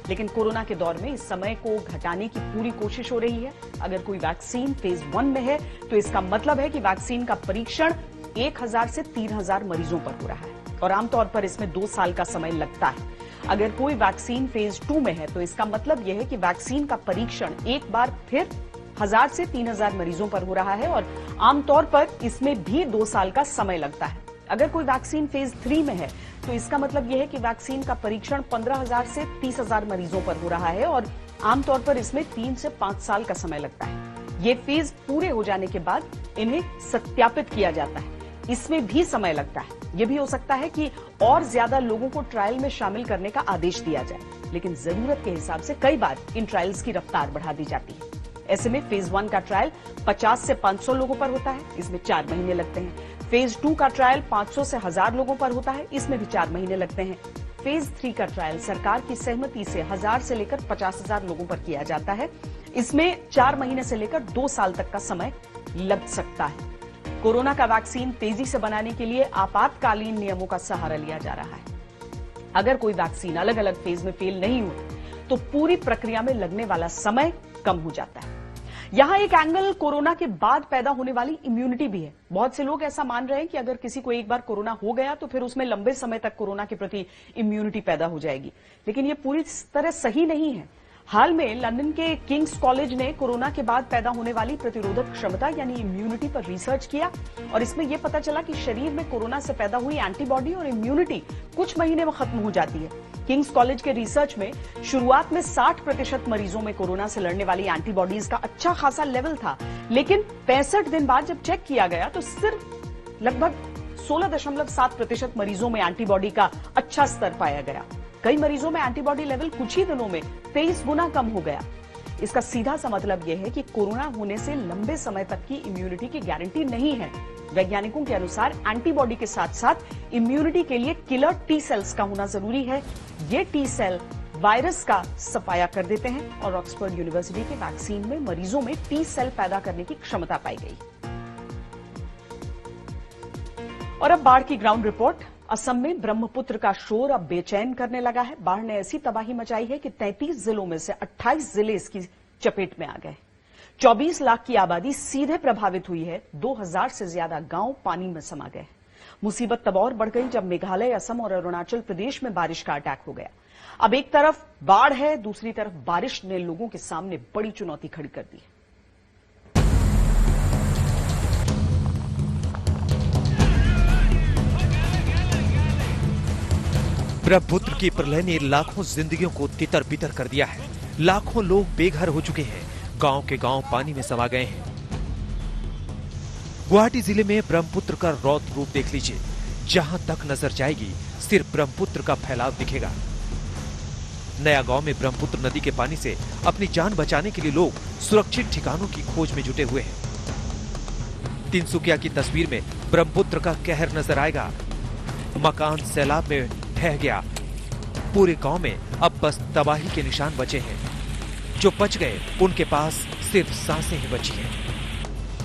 [SPEAKER 1] लेकिन कोरोना के दौर में इस समय को घटाने की पूरी कोशिश हो रही है। अगर कोई वैक्सीन फेज 1 में है तो इसका मतलब है कि वैक्सीन का परीक्षण 1000 से 3000 मरीजों पर हो रहा है और आमतौर पर इसमें 2 साल का समय लगता है। अगर कोई वैक्सीन फेज 2 में है तो इसका मतलब यह है कि वैक्सीन का परीक्षण एक बार फिर 1000 से 3000 मरीजों पर हो रहा है और आमतौर पर इसमें भी 2 साल का समय लगता है। अगर कोई वैक्सीन फेज 3 में है तो इसका मतलब यह है कि वैक्सीन का परीक्षण 15000 से 30000 मरीजों पर हो रहा है और आमतौर पर इसमें 3 से 5 साल का समय लगता है। ये फेज पूरे हो जाने के बाद इन्हें सत्यापित किया जाता है, इसमें भी समय लगता है। यह भी हो सकता है कि और ज्यादा लोगों को ट्रायल में शामिल करने का आदेश दिया जाए, लेकिन जरूरत के हिसाब से कई बार इन ट्रायल्स की रफ्तार बढ़ा दी जाती है। ऐसे में फेज 1 का ट्रायल 50 से 500 लोगों पर होता है, इसमें 4 महीने लगते हैं। फेज 2 का ट्रायल 500 से 1000 लोगों पर होता है, इसमें भी 4 महीने लगते हैं। फेज 3 का ट्रायल सरकार की सहमति से 1000 से लेकर 50,000 लोगों पर किया जाता है, इसमें 4 महीने से लेकर 2 साल तक का समय लग सकता है। कोरोना का वैक्सीन तेजी से बनाने के लिए आपातकालीन नियमों का सहारा लिया जा रहा है। अगर कोई वैक्सीन अलग अलग फेज में फेल नहीं हुई तो पूरी प्रक्रिया में लगने वाला समय कम हो जाता है। यहां एक एंगल कोरोना के बाद पैदा होने वाली इम्यूनिटी भी है। बहुत से लोग ऐसा मान रहे हैं कि अगर किसी को एक बार कोरोना हो गया तो फिर उसमें लंबे समय तक कोरोना के प्रति इम्यूनिटी पैदा हो जाएगी, लेकिन यह पूरी तरह सही नहीं है। हाल में लंदन के किंग्स कॉलेज ने कोरोना के बाद पैदा होने वाली प्रतिरोधक क्षमता यानी इम्यूनिटी पर रिसर्च किया और इसमें यह पता चला कि शरीर में कोरोना से पैदा हुई एंटीबॉडी और इम्यूनिटी कुछ महीने में खत्म हो जाती है। किंग्स कॉलेज के रिसर्च में शुरुआत में 60% मरीजों में कोरोना से लड़ने वाली एंटीबॉडीज का अच्छा खासा लेवल था, लेकिन 65 दिन बाद जब चेक किया गया तो सिर्फ लगभग 16.7% मरीजों में एंटीबॉडी का अच्छा स्तर पाया गया। कई मरीजों में एंटीबॉडी लेवल कुछ ही दिनों में 23 गुना कम हो गया। इसका सीधा सा मतलब यह है कि कोरोना होने से लंबे समय तक की इम्यूनिटी की गारंटी नहीं है। वैज्ञानिकों के अनुसार एंटीबॉडी के साथ साथ इम्यूनिटी के लिए किलर टी सेल्स का होना जरूरी है। ये टी सेल वायरस का सफाया कर देते हैं और ऑक्सफोर्ड यूनिवर्सिटी के वैक्सीन में मरीजों में टी सेल पैदा करने की क्षमता पाई गई। और अब बाढ़ की ग्राउंड रिपोर्ट। असम में ब्रह्मपुत्र का शोर अब बेचैन करने लगा है। बाढ़ ने ऐसी तबाही मचाई है कि 33 जिलों में से 28 जिले इसकी चपेट में आ गए। 24 लाख की आबादी सीधे प्रभावित हुई है। 2000 से ज्यादा गांव पानी में समा गए। मुसीबत तब और बढ़ गई जब मेघालय, असम और अरुणाचल प्रदेश में बारिश का अटैक हो गया। अब एक तरफ बाढ़ है, दूसरी तरफ बारिश ने लोगों के सामने बड़ी चुनौती खड़ी कर दी है।
[SPEAKER 12] ब्रह्मपुत्र की प्रलय ने लाखों जिंदगियों को तितर बितर कर दिया है। लाखों लोग बेघर हो चुके हैं। गांव के गांव पानी में समा गए हैं। गुवाहाटी जिले में ब्रह्मपुत्र का रौद्र रूप देख लीजिए। जहां तक नजर जाएगी सिर्फ ब्रह्मपुत्र का फैलाव दिखेगा। नया गांव में ब्रह्मपुत्र नदी के पानी से अपनी जान बचाने के लिए लोग सुरक्षित ठिकानों की खोज में जुटे हुए हैं। तिनसुकिया की तस्वीर में ब्रह्मपुत्र का कहर नजर आएगा। मकान सैलाब में ढह गया। पूरे गांव में अब बस तबाही के निशान बचे हैं। जो बच गए उनके पास सिर्फ सांसें ही बची हैं।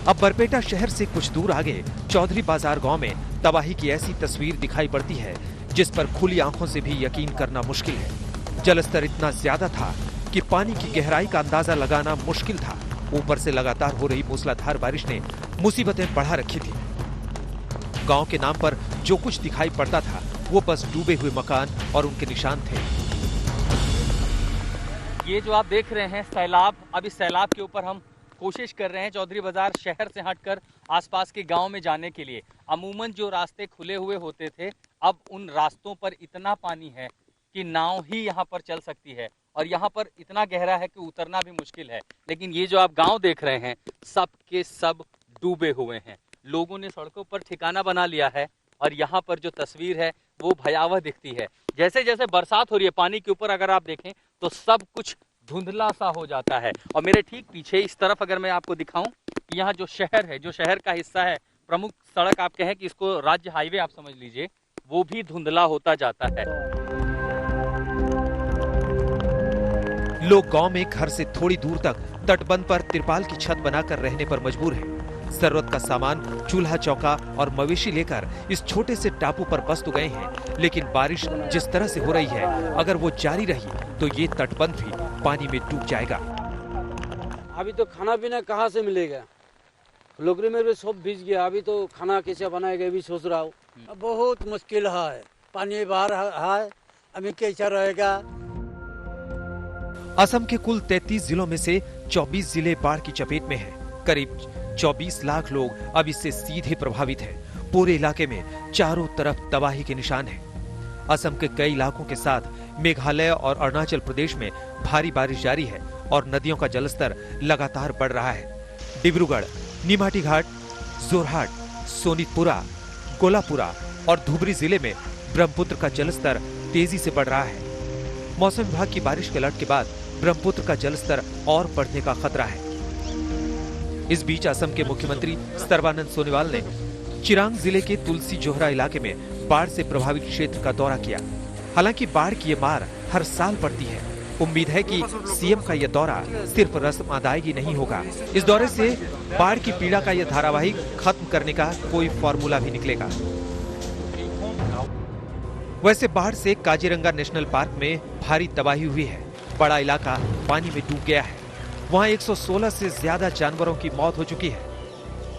[SPEAKER 12] अब बरपेटा शहर से कुछ दूर आगे चौधरी बाजार गांव में तबाही की ऐसी तस्वीर दिखाई पड़ती है जिस पर खुली आंखों से भी यकीन करना मुश्किल है। जलस्तर इतना ज्यादा था कि पानी की गहराई का अंदाजा लगाना मुश्किल था। ऊपर से लगातार हो रही मूसलाधार बारिश ने मुसीबतें बढ़ा रखी थी। गांव के नाम पर जो कुछ दिखाई पड़ता था वो बस डूबे हुए मकान और उनके निशान थे।
[SPEAKER 20] ये जो आप देख रहे हैं सैलाब, अब इस सैलाब के ऊपर हम कोशिश कर रहे हैं चौधरी बाजार शहर से हटकर आसपास के गांव में जाने के लिए। अमूमन जो रास्ते खुले हुए होते थे, अब उन रास्तों पर इतना पानी है कि नाव ही यहाँ पर चल सकती है और यहाँ पर इतना गहरा है कि उतरना भी मुश्किल है। लेकिन ये जो आप गांव देख रहे हैं सब के सब डूबे हुए हैं। लोगों ने सड़कों पर ठिकाना बना लिया है और यहाँ पर जो तस्वीर है वो भयावह दिखती है। जैसे जैसे बरसात हो रही है पानी के ऊपर अगर आप देखें तो सब कुछ धुंधला सा हो जाता है। और मेरे ठीक पीछे इस तरफ अगर मैं आपको दिखाऊं कि यहाँ जो शहर है, जो शहर का हिस्सा है, प्रमुख सड़क आप कहें कि इसको राज्य हाईवे आप समझ लीजिए, वो भी धुंधला होता जाता है।
[SPEAKER 12] लोग गांव में घर से थोड़ी दूर तक तटबंध पर तिरपाल की छत बनाकर रहने पर मजबूर हैं। जरूरत का सामान, चूल्हा चौका और मवेशी लेकर इस छोटे से टापू पर बस तो गए हैं, लेकिन बारिश जिस तरह से हो रही है अगर वो जारी रही तो ये तटबंध भी पानी में डूब जाएगा।
[SPEAKER 21] अभी तो खाना पीना कहाँ से मिलेगा? लोगरी में भी सब भीज गया। अभी तो खाना कैसे बनाएगा भी सोच रहा हूँ। बहुत मुश्किल है, पानी बाहर है, अभी कैसा रहेगा?
[SPEAKER 12] असम के कुल 33 जिलों में से 24 जिले बाढ़ की चपेट में हैं। करीब 24 लाख लोग अब इससे सीधे प्रभावित हैं। पूरे इलाके में चारों तरफ तबाही के निशान हैं। असम के कई इलाकों के साथ मेघालय और अरुणाचल प्रदेश में भारी बारिश जारी है और नदियों का जलस्तर लगातार बढ़ रहा है। डिब्रूगढ़, निमाटी घाट, जोरहाट, सोनितपुरा, कोल्हापुरा और धुबरी जिले में ब्रह्मपुत्र का जलस्तर तेजी से बढ़ रहा है। मौसम विभाग की बारिश के अलर्ट के बाद ब्रह्मपुत्र का जलस्तर और बढ़ने का खतरा है। इस बीच असम के मुख्यमंत्री सर्बानंद सोनोवाल ने चिरांग जिले के तुलसी जोहरा इलाके में बाढ़ से प्रभावित क्षेत्र का दौरा किया। हालांकि बाढ़ की ये मार हर साल पड़ती है। उम्मीद है कि सीएम का यह दौरा सिर्फ रस्म अदायगी नहीं होगा। इस दौरे से बाढ़ की पीड़ा का यह धारावाहिक खत्म करने का कोई फॉर्मूला भी निकलेगा। वैसे बाढ़ से काजीरंगा नेशनल पार्क में भारी तबाही हुई है। बड़ा इलाका पानी में डूब गया है। वहां 116 से ज्यादा जानवरों की मौत हो चुकी है,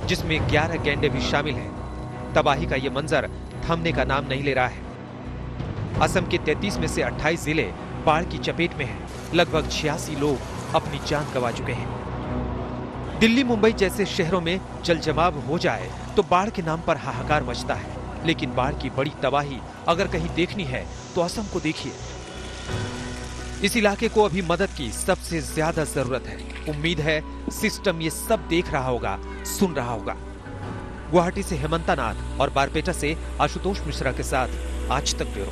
[SPEAKER 12] जिसमें 11 गैंडे भी शामिल हैं। तबाही का ये मंजर थमने का नाम नहीं ले रहा है। असम के 33 में से 28 जिले बाढ़ की चपेट में हैं। लगभग 86 लोग अपनी जान गंवा चुके हैं। दिल्ली, मुंबई जैसे शहरों में जलजमाव हो जाए तो बाढ़ के नाम पर हाहाकार मचता है, लेकिन बाढ़ की बड़ी तबाही अगर कहीं देखनी है तो असम को देखिए। इस इलाके को अभी मदद की सबसे ज्यादा जरूरत है। उम्मीद है सिस्टम ये सब देख रहा होगा, सुन रहा होगा। गुवाहाटी से हेमंता नाथ और बारपेटा से आशुतोष मिश्रा के साथ आज तक ब्यूरो।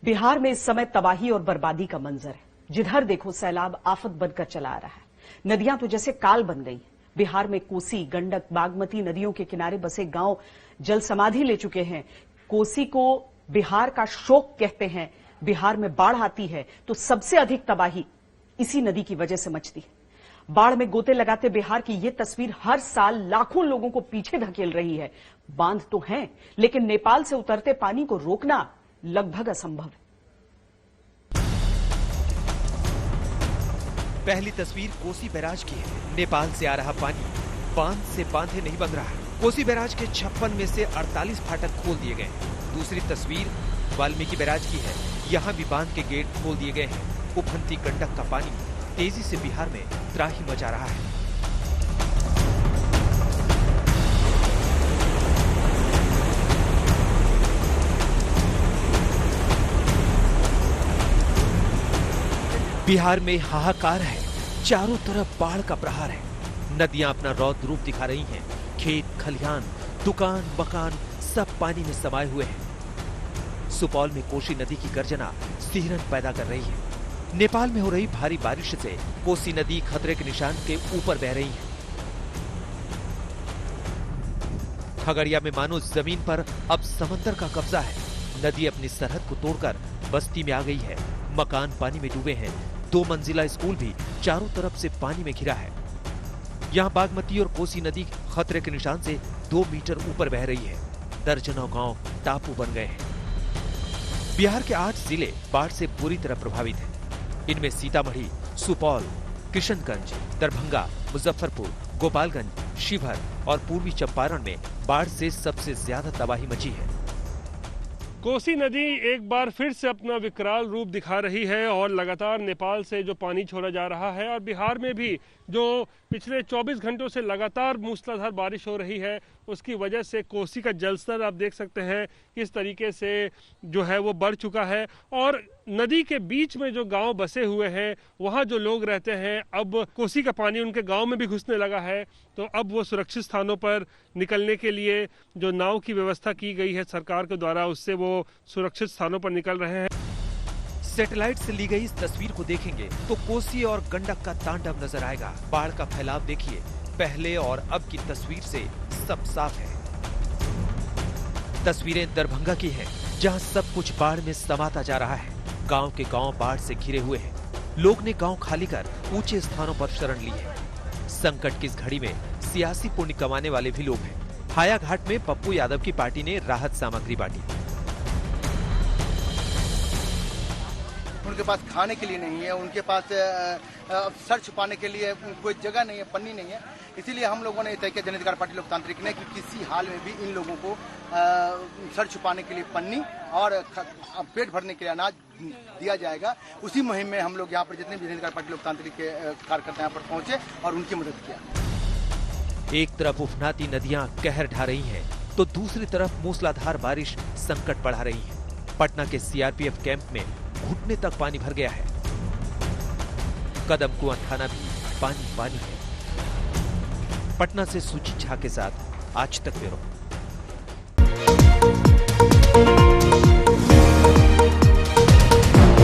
[SPEAKER 1] बिहार में इस समय तबाही और बर्बादी का मंजर है। जिधर देखो सैलाब आफत बनकर चला आ रहा है। नदियां तो जैसे काल बन गई। बिहार में कोसी, गंडक, बागमती नदियों के किनारे बसे गांव जल समाधि ले चुके हैं। कोसी को बिहार का शोक कहते हैं। बिहार में बाढ़ आती है तो सबसे अधिक तबाही इसी नदी की वजह से मचती है। बाढ़ में गोते लगाते बिहार की ये तस्वीर हर साल लाखों लोगों को पीछे धकेल रही है। बांध तो हैं, लेकिन नेपाल से उतरते पानी को रोकना लगभग असंभव है।
[SPEAKER 12] पहली तस्वीर कोसी बैराज की है। नेपाल से आ रहा पानी बांध से बांधे नहीं बंध रहा। कोसी बैराज के 56 में से 48 फाटक खोल दिए गए। दूसरी तस्वीर वाल्मीकि बैराज की है। यहाँ भी बांध के गेट खोल दिए गए हैं। उफनती गंडक का पानी तेजी से बिहार में त्राही मचा रहा है। बिहार में हाहाकार है। चारों तरफ बाढ़ का प्रहार है। नदियां अपना रौद्र रूप दिखा रही हैं। खेत, खलिहान, दुकान, मकान सब पानी में समाये हुए हैं। सुपौल में कोसी नदी की गर्जना सिहरन पैदा कर रही है। नेपाल में हो रही भारी बारिश से कोसी नदी खतरे के निशान के ऊपर बह रही है। खगड़िया में मानो जमीन पर अब समंदर का कब्जा है। नदी अपनी सरहद को तोड़कर बस्ती में आ गई है। मकान पानी में डूबे हैं। 2 मंजिला स्कूल भी चारों तरफ से पानी में घिरा है। यहाँ बागमती और कोसी नदी खतरे के निशान से 2 मीटर ऊपर बह रही है। दर्जनों गांव टापू बन गए हैं। बिहार के 8 जिले बाढ़ से बुरी तरह प्रभावित हैं। इनमें सीतामढ़ी, सुपौल, किशनगंज, दरभंगा, मुजफ्फरपुर, गोपालगंज, शिवहर और पूर्वी चंपारण में बाढ़ से सबसे ज्यादा तबाही मची है।
[SPEAKER 3] कोसी नदी एक बार फिर से अपना विकराल रूप दिखा रही है और लगातार नेपाल से जो पानी छोड़ा जा रहा है और बिहार में भी जो पिछले 24 घंटों से लगातार मूसलाधार बारिश हो रही है, उसकी वजह से कोसी का जलस्तर आप देख सकते हैं किस तरीके से जो है वो बढ़ चुका है। और नदी के बीच में जो गांव बसे हुए हैं, वहां जो लोग रहते हैं, अब कोसी का पानी उनके गांव में भी घुसने लगा है। तो अब वो सुरक्षित स्थानों पर निकलने के लिए जो नाव की व्यवस्था की गई है सरकार के द्वारा, उससे वो सुरक्षित स्थानों पर निकल रहे हैं।
[SPEAKER 12] सैटेलाइट से ली गई इस तस्वीर को देखेंगे तो कोसी और गंडक का तांडव नजर आएगा। बाढ़ का फैलाव देखिए, पहले और अब की तस्वीर से सब साफ है। तस्वीरें दरभंगा की हैं, जहां सब कुछ बाढ़ में समाता जा रहा है। गांव के गांव बाढ़ से घिरे हुए हैं। लोग ने गांव खाली कर ऊंचे स्थानों पर शरण ली है। संकट की इस घड़ी में सियासी पुण्य कमाने वाले भी लोग हैं। हायाघाट में पप्पू यादव की पार्टी ने राहत सामग्री बांटी।
[SPEAKER 22] उनके पास खाने के लिए नहीं है, उनके पास सर छुपाने के लिए कोई जगह नहीं है, पन्नी नहीं है। इसीलिए हम लोगों ने तय किया, जन अधिकार पार्टी लोकतांत्रिक ने, कि किसी हाल में भी इन लोगों को सर छुपाने के लिए पन्नी और पेट भरने के लिए अनाज दिया जाएगा। उसी मुहिम में हम लोग यहाँ पर जितने भी जन अधिकार पार्टी लोकतांत्रिक के कार्यकर्ता यहाँ पर पहुंचे और उनकी मदद किया।
[SPEAKER 12] एक तरफ उफनाती नदियां कहर ढा रही हैं, तो दूसरी तरफ मूसलाधार बारिश संकट बढ़ा रही है। पटना के सीआरपीएफ कैंप में घुटने तक पानी भर गया है। कदम कुआं थाना भी पानी पानी है। पटना से सुजीत झा के साथ आज तक ब्यूरो।